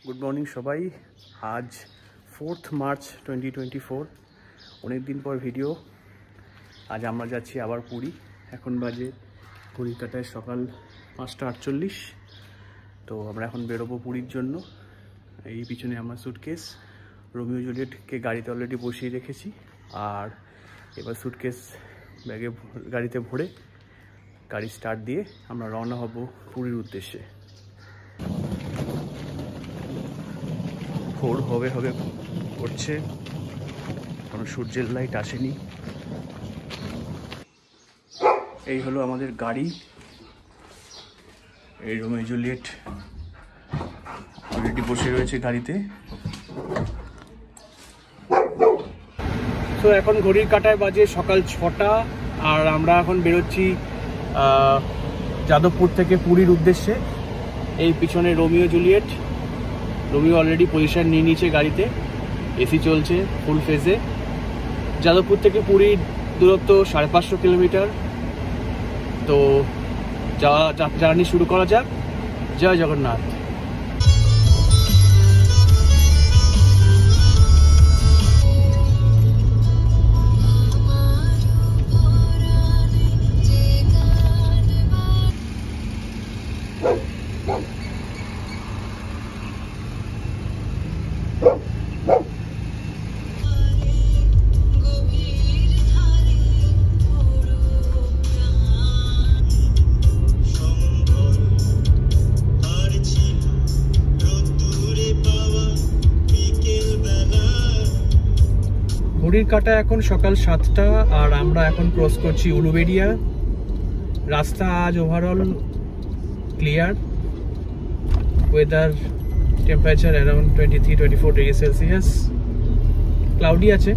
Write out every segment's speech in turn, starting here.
Good morning সবাই। আজ 4th March 2024, অনেক দিন পর ভিডিও। আজ আমরা যাচ্ছি আবার পুরী। এখন বাজে ঘড়ির কাঁটায় সকাল 5:48। তো আমরা এখন বেরোবো পুরীর জন্য। এই পিছনে আমার সুটকেস, রোমিও জুলিয়েটকে গাড়িতে অলরেডি বসিয়ে রেখেছি, আর এবার সুটকেস গাড়িতে ভরে গাড়ি স্টার্ট দিয়ে আমরা রওনা হব পুরীর উদ্দেশ্যে। ভোর হবে করছে, কারণ সূর্যের লাইট আসেনি। এই হলো আমাদের গাড়ি, এই রোমিও জুলিয়েট অলরেডি বসে রয়েছে গাড়িতে। তো এখন ঘড়ির কাঁটায় বাজে সকাল 6টা, আর আমরা এখন বেরোচ্ছি যাদবপুর থেকে পুরীর উদ্দেশ্যে। এই পিছনে Romeo Juliet, Romeo already position নিয়ে নিয়েছে গাড়িতে, এসি চলছে ফুল ফেজে। যাদবপুর থেকে পুরীর দূরত্ব 550 কিলোমিটার। তো জার্নি শুরু করা যাক। জয় জগন্নাথ। ঘড়ির কাঁটা এখন সকাল 7টা, আর আমরা এখন ক্রস করছি উলুবেড়িয়া। রাস্তা আজ overall clear, weather temperature around 23-24 degree Celsius. Cloudy আছে,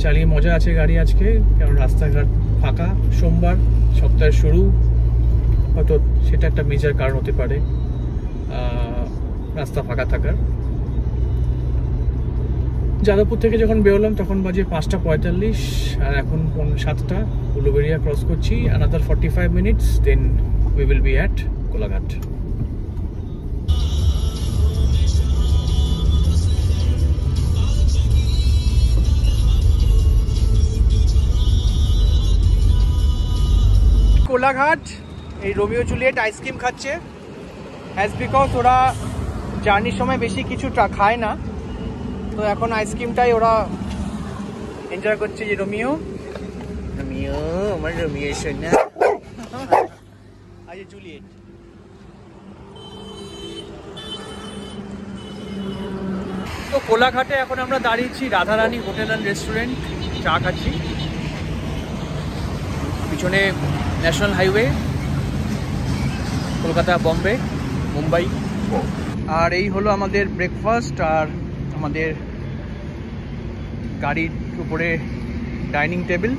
চালিয়ে মজা আছে গাড়ি আজকে, কারণ রাস্তাঘাট ফাঁকা। সোমবার, সপ্তাহের শুরু, হয়তো সেটা একটা মেজর কারণ হতে পারে রাস্তা ফাঁকা থাকার। যাদবপুর থেকে যখন বেরোলাম তখন বাজে 5:45, আর এখন 7টা। উলুবেড়িয়া ক্রস করছি, another 45 minutes, then we will be at Kolaghat. Kolaghat, এই রোমিও জুলিয়েট আইসক্রিম খাচ্ছে, অ্যাজ বিকজ ওরা জার্নির সময় বেশি কিছু খায় না, তো এখন আইসক্রিমটাই ওরা এনজয় করছে। যে রোমিও, আমার রোমিও সোনা, আজ জুলিয়েট। তো কোলাঘাটে এখন আমরা দাঁড়িয়েছি রাধারানী হোটেল অ্যান্ড রেস্টুরেন্ট, চা খাচ্ছি। পিছনে ন্যাশনাল হাইওয়ে, কলকাতা, বম্বে, মুম্বাই। আর এই হলো আমাদের ব্রেকফাস্ট, আর আমাদের গাড়ির উপরে ডাইনিং টেবিল,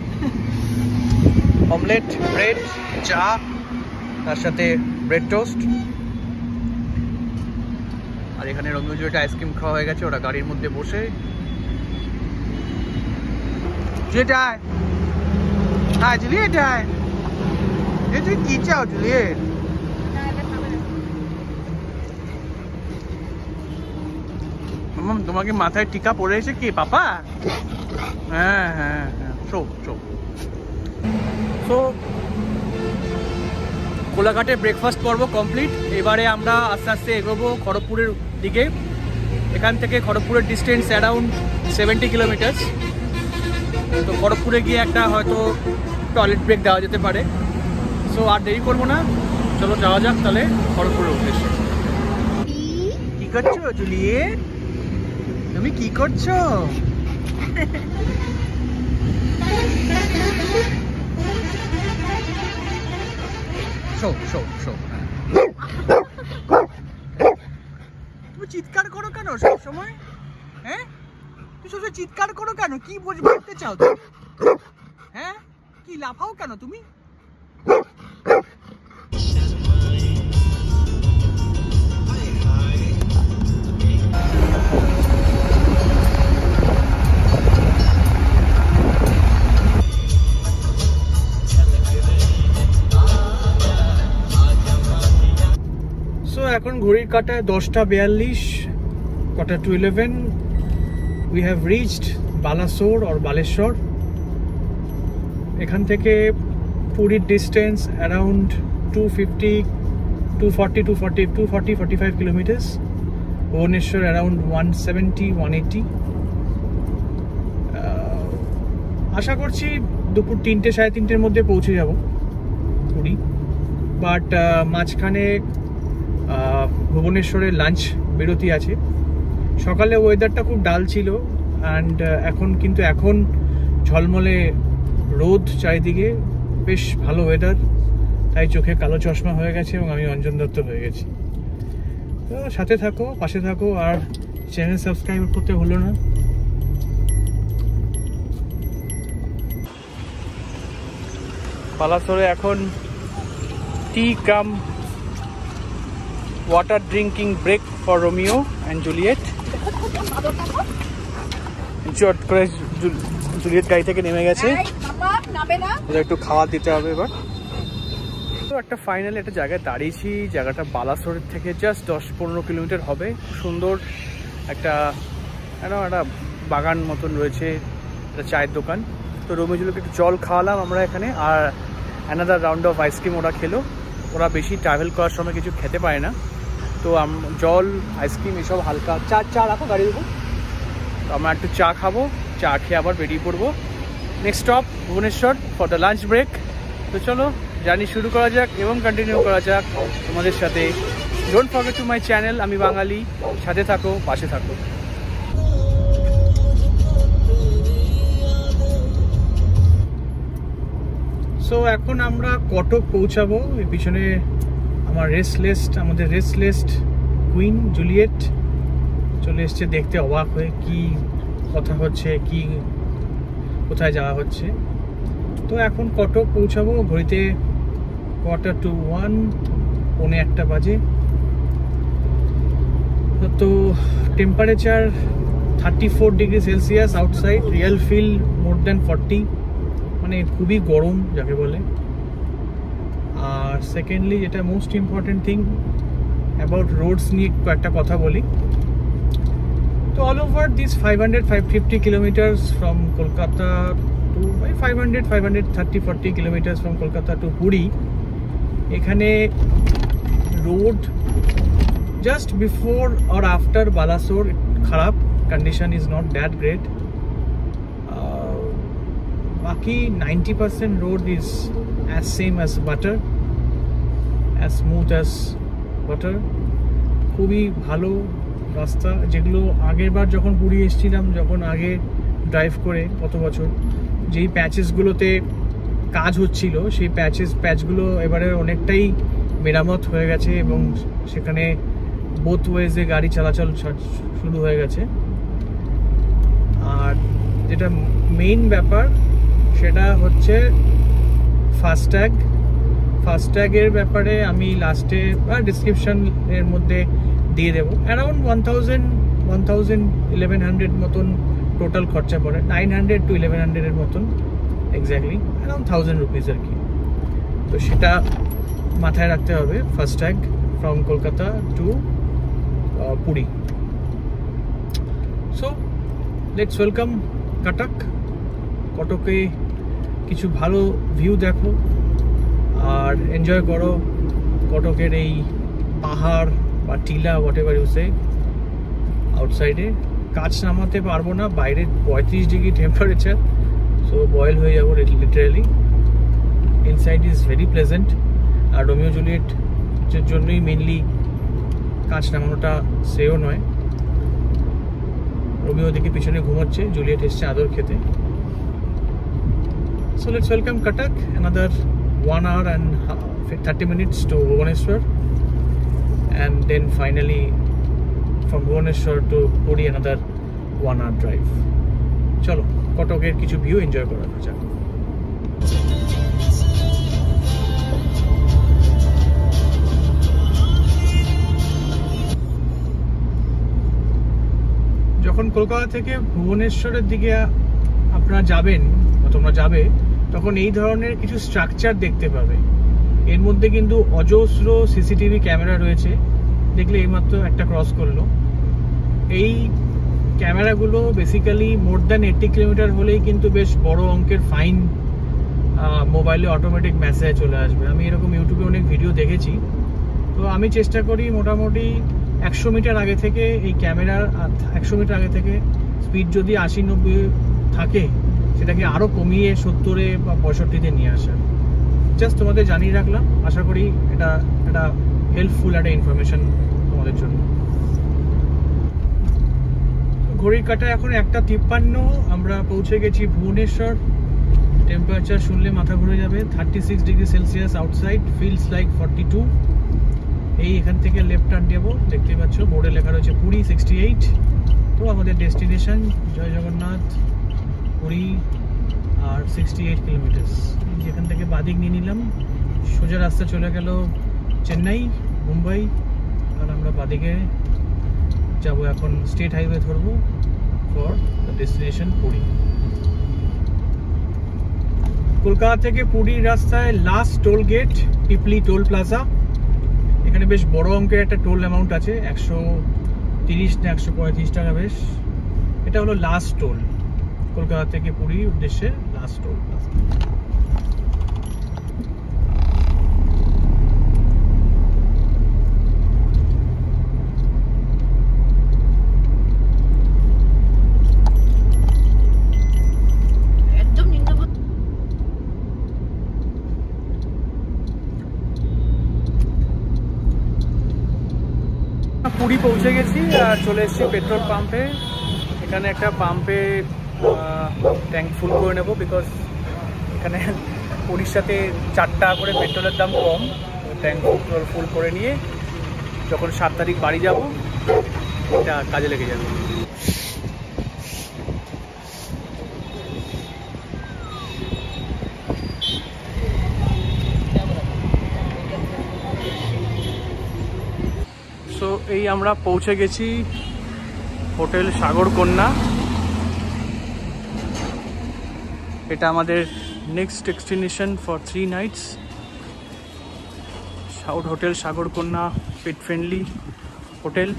অমলেট, ব্রেড, চা, তার সাথে ব্রেড টোস্ট। আর এখানে রোমিও জুলিয়েট আইসক্রিম খাওয়া হয়ে গেছে, ওরা গাড়ির মধ্যে বসে। জুলিয়েট আয়, হ্যাঁ জুলিয়েট আয়। তুই কি চাও জুলিয়েট? তোমাকে মাথায় টিকা পড়ে এসে কি পাপা? হ্যাঁ হ্যাঁ হ্যাঁ, তো কোলাঘাটে ব্রেকফাস্ট পর্ব কমপ্লিট। এবারে আমরা আস্তে আস্তে এগোবো খড়গপুরের দিকে। এখান থেকে খড়গপুরের ডিস্টেন্স অ্যারাউন্ড 70 কিলোমিটার। তো খড়গপুরে গিয়ে একটা হয়তো টয়লেট ব্রেক দেওয়া যেতে পারে। সো আর দেরি করবো না, চলো যাওয়া যাক তাহলে খড়গপুরের উদ্দেশ্যে। কি করছো জুলিয়েট? তুমি কি করছো? তুমি চিৎকার করো কেন সব সময়? হ্যাঁ, তুমি সবসময় চিৎকার করো কেন? কি বলতে চাও তুমি? হ্যাঁ, কি লাফাও কেন তুমি? এখন ঘড়ির কাঁটায় 10:42, 11:45 we have reached Balasore or Baleshwar. এখান থেকে পুরীর distance around 245 kilometres, Bhubaneswar around 170-180। আশা করছি দুপুর 3টে সাড়ে 3টের মধ্যে পৌঁছে যাব পুরী। বাট মাঝখানে ভুবনেশ্বরে লাঞ্চ বিরতি আছে। সকালে ওয়েদারটা খুব ডাল ছিল অ্যান্ড এখন ঝলমলে রোদ চারিদিকে, বেশ ভালো ওয়েদার, তাই চোখে কালো চশমা হয়ে গেছে এবং আমি অঞ্জন দত্ত হয়ে গেছি। তো সাথে থাকো, পাশে থাকো, আর চ্যানেল সাবস্ক্রাইব করতে ভুলো না। বালাসোরে এখন tea cum water drinking break for Romeo and Juliet. চট করে জুলিয়েট গাড়ি থেকে নেমে গেছে, একটু খাওয়া দিতে হবে এবার। তো একটা ফাইনালি একটা জায়গায় দাঁড়িয়েছি, জায়গাটা বালাসোরের থেকে জাস্ট 10-15 কিলোমিটার হবে। সুন্দর একটা বাগান মতন রয়েছে, একটা চায়ের দোকান। তো রোমিও জুলিয়েটকে একটু জল খাওয়ালাম আমরা এখানে, আর অ্যানাদার রাউন্ড অফ আইসক্রিম ওরা খেলো। ওরা বেশি ট্রাভেল করার সময় কিছু খেতে পারে না, তো জল, আইসক্রিম এসব হালকা, চা রাখো গাড়ির উপর। তো আমরা একটু চা খাবো, চা খেয়ে আবার বেরিয়ে পড়বো। Next stop Bhubaneswar for the lunch break. তো চলো জার্নি শুরু করা যাক এবং কন্টিনিউ করা যাক তোমাদের সাথে। Don't forget to my channel, আমি বাঙালি। সাথে থাকো, পাশে থাকো। সো এখন আমরা কটক পৌঁছাবো। এর পিছনে আমাদের রেস্টলেস কুইন জুলিয়েট চলে এসছে, দেখতে অবাক হয়ে কি কথা হচ্ছে, কি কোথায় যাওয়া হচ্ছে। তো এখন কটক পৌঁছাবো, ঘড়িতে 1:45, 1:45 বাজে। তো temperature 34 degree Celsius outside, real feel more than 40, মানে খুবই গরম যাকে বলে। আর সেকেন্ডলি যেটা most important thing about roads নিয়ে একটা কথা বলি। তো all over this 500-550 kilometres from Kolkata to 530-40 kilometres from Kolkata to Puri, এখানে road just before or after Balasore খারাপ, condition is not that great. বাকি 90% road is as same as butter, as smooth as butter। খুবই ভালো রাস্তা, যেগুলো আগের বার যখন পুরী এসেছিলাম, যখন আগে ড্রাইভ করে কত বছর, যেই প্যাচেসগুলোতে কাজ হচ্ছিল সেই প্যাচগুলো এবারে অনেকটাই মেরামত হয়ে গেছে এবং সেখানে বোথ ওয়েজে গাড়ি চলাচল শুরু হয়ে গেছে। আর যেটা মেইন ব্যাপার সেটা হচ্ছে ফাস্ট্যাগের ব্যাপারে আমি লাস্টে বা ডিসক্রিপশনের মধ্যে দিয়ে দেবো। অ্যারাউন্ড 1100 মতন টোটাল খরচা পড়ে, 900 to 1100 এর মতন এক্স্যাক্টলি, অ্যারাউন্ড 1000 রুপিস আর কি। তো সেটা মাথায় রাখতে হবে, FASTag from Kolkata to Puri. So let's welcome কটকে কিছু ভালো ভিউ দেখো আর এনজয় করো কটকের এই পাহাড় বা টিলা, হোয়াট এভার ইউ সে। আউটসাইডে কাজ নামাতে পারবো না, বাইরে 35 ডিগ্রি টেম্পারেচার, সো বয়েল হয়ে যাবো literally. Inside is very pleasant. আর রোমিও জুলিয়েটের জন্যই মেনলি কাজ নামানোটা সেও নয়। রোমিও দিকে পিছনে ঘুমোচ্ছে, জুলিয়েট এসছে আদর খেতে। So let's welcome Cuttack, another 1 hour and 30 minutes to Bhubaneswar, and then finally from Bhubaneswar to Puri another 1 hour drive. Chalo, Cuttacker kichu view enjoy kora যাক। যখন কলকাতা থেকে ভুবনেশ্বরের দিকে আপনারা যাবেন, তোমরা যাবে, তখন এই ধরনের কিছু স্ট্রাকচার দেখতে পাবে। এর মধ্যে কিন্তু অজস্র সিসিটিভি ক্যামেরা রয়েছে দেখলে এইমাত্র একটা ক্রস করলো। এই ক্যামেরাগুলো বেসিক্যালি মোর দ্যান 80 কিলোমিটার হলেই কিন্তু বেশ বড় অঙ্কের ফাইন মোবাইলে অটোমেটিক মেসেজ চলে আসবে। আমি এরকম ইউটিউবে অনেক ভিডিও দেখেছি। তো আমি চেষ্টা করি মোটামুটি 100 মিটার আগে থেকে এই ক্যামেরার 100 মিটার আগে থেকে স্পিড যদি 80-90 থাকে সেটাকে আরও কমিয়ে 70 বা 65-তে নিয়ে আসা। জাস্ট তোমাদের জানিয়ে রাখলাম, আশা করি এটা একটা হেল্পফুল একটা ইনফরমেশন তোমাদের জন্য। ঘড়ির কাঁটায় এখন 1:53, আমরা পৌঁছে গেছি ভুবনেশ্বর। টেম্পারেচার শুনলে মাথা ঘুরে যাবে, 36 degree Celsius outside, feels like 42। এই এখান থেকে লেফট টার্ন নেবো, দেখতে পাচ্ছ বোর্ডে লেখা রয়েছে পুরী 68। তো আমাদের ডেস্টিনেশন জয় জগন্নাথ পুরী আর 68 কিলোমিটার্স। যেখান থেকে বাদিক নিয়ে নিলাম, সোজা রাস্তা চলে গেল চেন্নাই, মুম্বাই। আর আমরা বাদিকে যাব এখন, স্টেট হাইওয়ে ধরবো for the destination Puri. Kolkata থেকে পুরীর রাস্তায় last toll gate Pipli toll plaza. এখানে বেশ বড় অঙ্কের একটা টোল অ্যামাউন্ট আছে, 130 না 135 টাকা বেশ। এটা হলো লাস্ট টোল, কলকাতা থেকে পুরীর উদ্দেশ্যে লাস্ট টোল প্লাজা। পুরী পৌঁছে গেছি আর চলে এসেছি পেট্রোল পাম্পে। এখানে একটা পাম্পে ট্যাঙ্ক ফুল করে নেব, বিকজ এখানে পুরীর সাথে 4 টাকা করে পেট্রোলের দাম কম। ট্যাঙ্ক ফুল করে নিয়ে যখন 7 তারিখ বাড়ি যাব এটা কাজে লেগে যাবে। তো এই আমরা পৌঁছে গেছি হোটেল সাগরকন্যা। এটা আমাদের next destination for 3 nights. South hotel Sagarkanya, pet friendly hotel.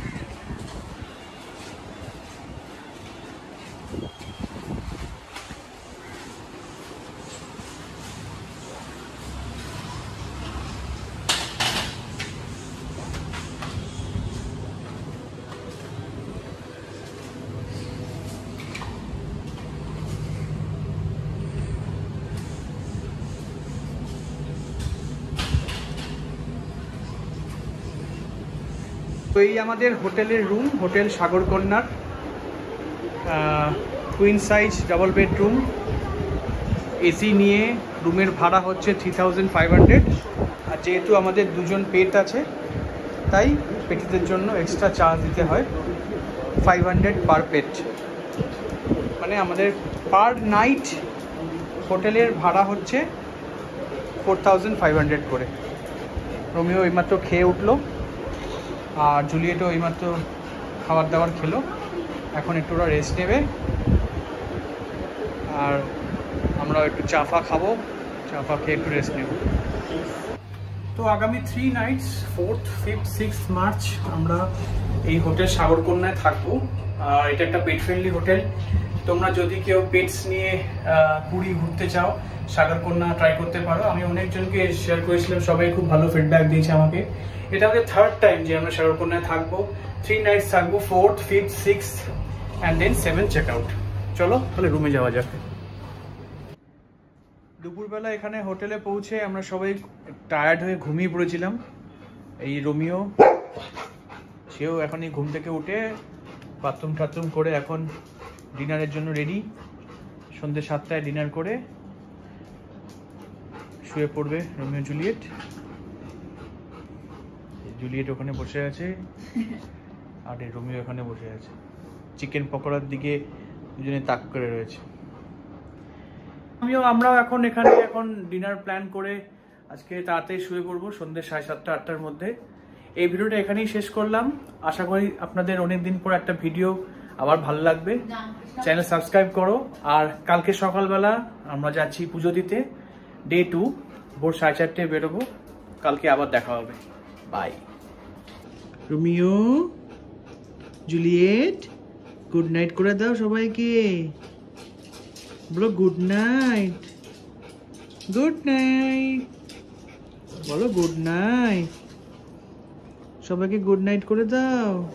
তো এই আমাদের হোটেলের রুম, হোটেল সাগরকন্যার queen size double bedroom, AC নিয়ে রুমের ভাড়া হচ্ছে 3500। আর যেহেতু আমাদের 2জন পেট আছে তাই পেটিদের জন্য এক্সট্রা চার্জ দিতে হয় 500 পার পেট। মানে আমাদের পার নাইট হোটেলের ভাড়া হচ্ছে 4500 করে। রোমিও এইমাত্র খেয়ে উঠলো আর জুলিয়েটও এইমাত্র খাবার দাবার খেলো। এখন একটু ওরা রেস্ট নেবে আর আমরা একটু চা ফা খাবো, চা ফা খেয়ে একটু রেস্ট নেব। তো আগামী 3 Knights 4th, 5th, 6th March আমরা এই হোটেল সাগরকন্যায় থাকবো। আর এটা একটা পেট ফ্রেন্ডলি হোটেল। তোমরা যদি কেউ পেটস নিয়ে পুরী ঘুরতে চাও, সাগরকন্যা ট্রাই করতে পারো। আমি অনেকজনকে শেয়ার করেছিলাম, সবাই খুব ভালো ফিডব্যাক দিয়েছে আমাকে। এটা আমাদের 3rd টাইম যে আমরা সাগরকন্যায় থাকবো। 3 নাইটস থাকবো, 4th, 5th, 6th and then 7th check out. চলো তাহলে রুমে যাওয়া যাক। দুপুরবেলা এখানে হোটেলে পৌঁছে আমরা সবাই টায়ার্ড হয়ে ঘুমিয়ে পড়েছিলাম। এই রোমিও, সেও এখনই ঘুম থেকে উঠে বাথরুম টাথরুম করে এখন ডিনারের জন্য রেডি। সন্ধ্যে 7টায় ডিনার করে শুয়ে পড়বে রোমিও জুলিয়েট। জুলিয়েট ওখানে বসে আছে আর রোমিও এখানে বসে আছে, চিকেন পকোড়ার দিকে দুজনে তাক করে রয়েছে। আমরাও এখন এখানে ডিনার প্ল্যান করে আজকে তাড়াতাড়ি শুয়ে পড়বো সন্ধ্যে 7:30, 8টার মধ্যে। এই ভিডিওটা এখানেই শেষ করলাম। আশা করি আপনাদের অনেকদিন পর একটা ভিডিও আবার ভালো লাগবে। চ্যানেল সাবস্ক্রাইব করো। আর কালকে সকালবেলা আমরা যাচ্ছি পুজো দিতে, ডে 2, ভোর 4:30টায় বেরোবো। কালকে আবার দেখা হবে। Bye. Romeo, Juliet, good night করে দাও সবাইকে। বলো গুড নাইট। গুড নাইট বলো, গুড নাইট। সবাইকে গুড নাইট করে দাও।